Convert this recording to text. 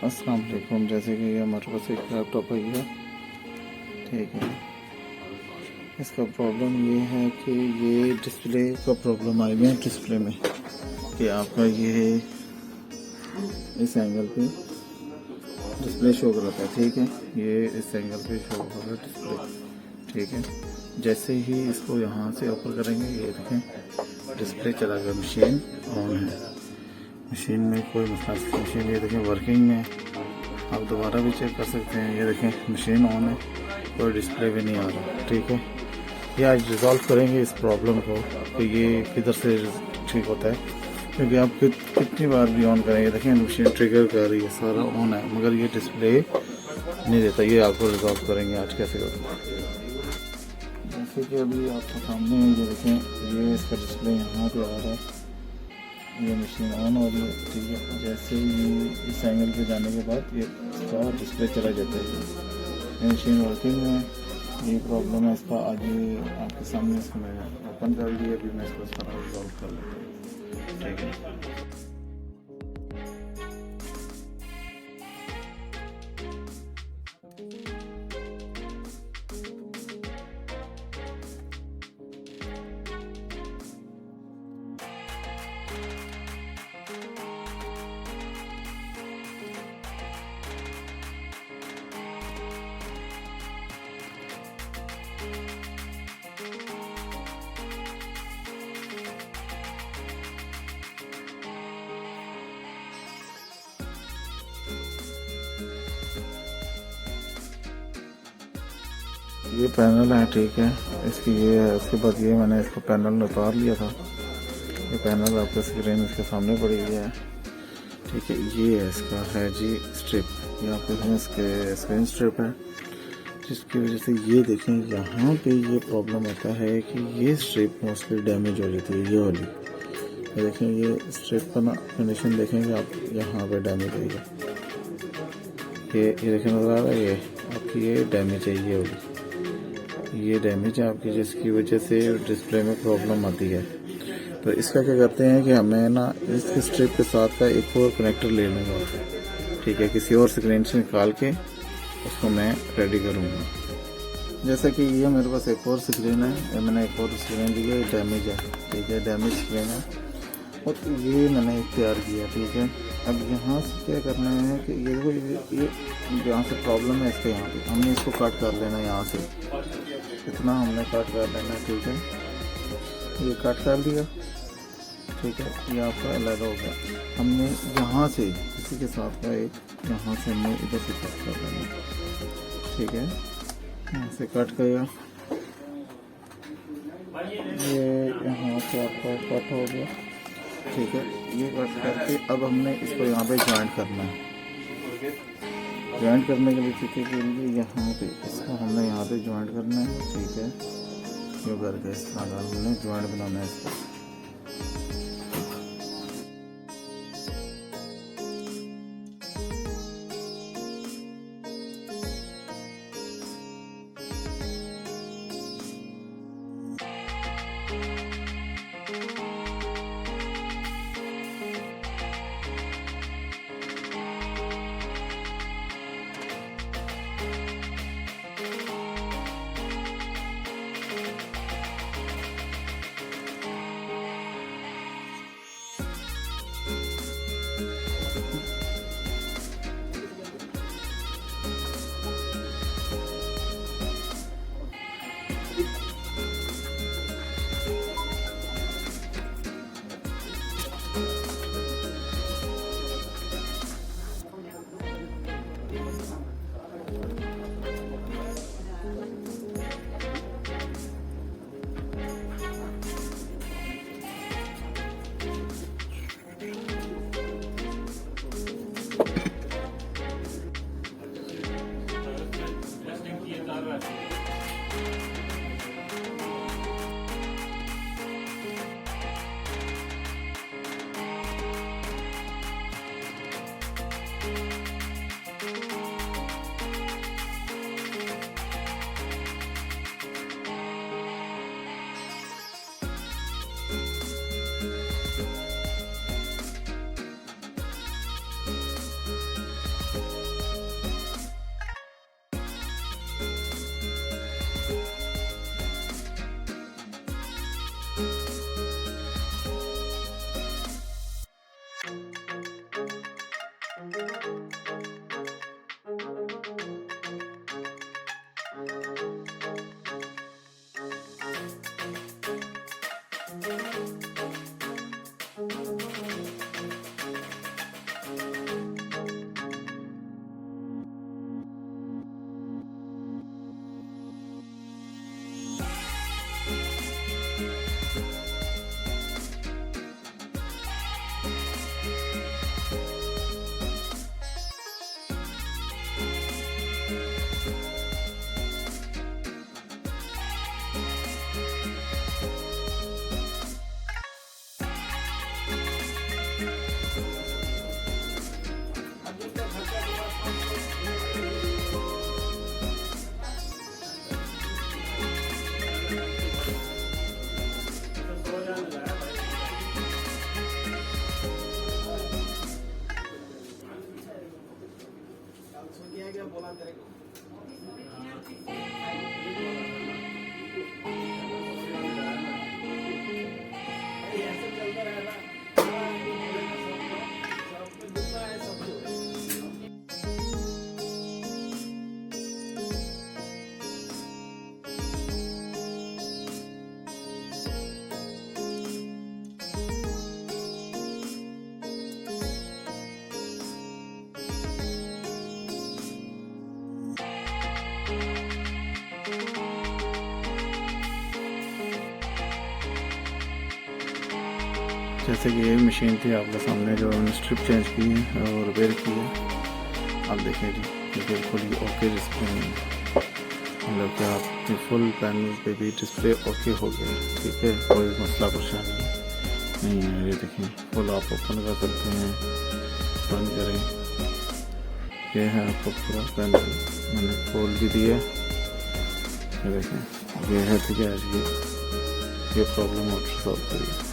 अस्सलाम वालेकुम। जैसे कि ये हमारे पास एक लैपटॉप है ये, ठीक है। इसका प्रॉब्लम ये है कि ये डिस्प्ले का प्रॉब्लम आई हुई है डिस्प्ले में, कि आपका ये इस एंगल पे डिस्प्ले शो करता है, ठीक है। ये इस एंगल पे शो कर रहा है डिस्प्ले, ठीक है। जैसे ही इसको यहाँ से ऊपर करेंगे, ये देखें डिस्प्ले चला गया, मशीन ऑन है, मशीन में कोई मसला नहीं। मशीन ये देखें वर्किंग में, आप दोबारा भी चेक कर सकते हैं। ये देखें मशीन ऑन है, कोई डिस्प्ले भी नहीं आ रहा, ठीक है। ये आज रिजॉल्व करेंगे इस प्रॉब्लम को कि ये किधर से ठीक होता है, क्योंकि आप कितनी बार भी ऑन करेंगे, देखें मशीन ट्रिगर कर रही है, सारा ऑन है, मगर ये डिस्प्ले नहीं देता। ये आपको रिजॉल्व करेंगे आज कैसे करेंगे। जैसे कि अभी आपके सामने ये देखें, ये इसका डिस्प्ले यहाँ पे आ रहा है, ये मशीन ऑन हो रही है, ठीक है। जैसे ही इस एंगल पे जाने के बाद ये इसका डिस्प्ले चला जाता है। ये मशीन वर्किंग में ये प्रॉब्लम है इसका। आज ये आपके सामने इसको मैं ओपन कर दिया, अभी मैं इसको सारा रिजॉल्व कर लेता हूँ, ठीक है। ये पैनल है, ठीक है। इसकी ये है, उसके बाद ये मैंने इसको पैनल उतार लिया था। ये पैनल आपके स्क्रीन इसके सामने पड़ी हुई है, ठीक है। ये है इसका है जी स्ट्रिप, ये आपके इसके स्क्रीन स्ट्रिप है, जिसकी वजह से ये देखें यहाँ पे ये प्रॉब्लम आता है कि ये स्ट्रिप मोस्टली डैमेज हो जाती है, ये वाली। ये देखें ये स्ट्रिप का ना कंडीशन देखेंगे आप, यहाँ पे डैमेज है ये देखें नजर आ रहा है, ये आपकी ये डैमेज है, ये वाली ये डैमेज है आपकी, जिसकी वजह से डिस्प्ले में प्रॉब्लम आती है। तो इसका क्या करते हैं कि हमें ना इस स्ट्रिप के साथ का एक और कनेक्टर ले लूँगा, ठीक है। किसी और स्क्रीन से निकाल के उसको मैं रेडी करूँगा। जैसे कि ये मेरे पास एक और स्क्रीन है, ये मैंने एक और स्क्रीन ली है, डैमेज है, ठीक है, डैमेज स्क्रीन है, और ये मैंने तैयार किया, ठीक है। अब यहाँ से क्या करना है कि ये जहाँ से प्रॉब्लम है इसके यहाँ पे हमने इसको कट कर लेना, यहाँ से इतना हमने कट कर लेना, ठीक है। ये कट कर दिया, ठीक है। ये आपका अलग हो गया। हमने यहाँ से इसी के साथ का एक यहाँ से हमने इधर से कट कर लेना, ठीक है। यहाँ से कट किया, ये यहाँ से आपका कट हो गया, ठीक है। ये कट करके अब हमने इसको यहाँ पे ज्वाइंट करना है। ज्वाइंट करने के लिए तरीके के लिए यहाँ पे इसको हमने यहाँ पे ज्वाइंट करना है, ठीक है। यूँ करके इस तरह का हमने ज्वाइंट बनाना है इसको। जैसे कि ये मशीन थी आपके सामने जो हमने स्ट्रिप चेंज की है और रिपेयर की है। आप देखें जी, ये बिल्कुल ही ओके डिस्प्ले है, मतलब कि आपके फुल पैनल पे भी डिस्प्ले ओके हो गया। ठीक है, कोई मसला परेशानी नहीं है। ये देखें, फुल आप ओपन कर सकते हैं, बंद करें। ये है आपको पूरा पैनल, मैंने खोल भी दिया। ये देखें, ये है ठीक है, ये प्रॉब्लम आप सॉल्व करिए।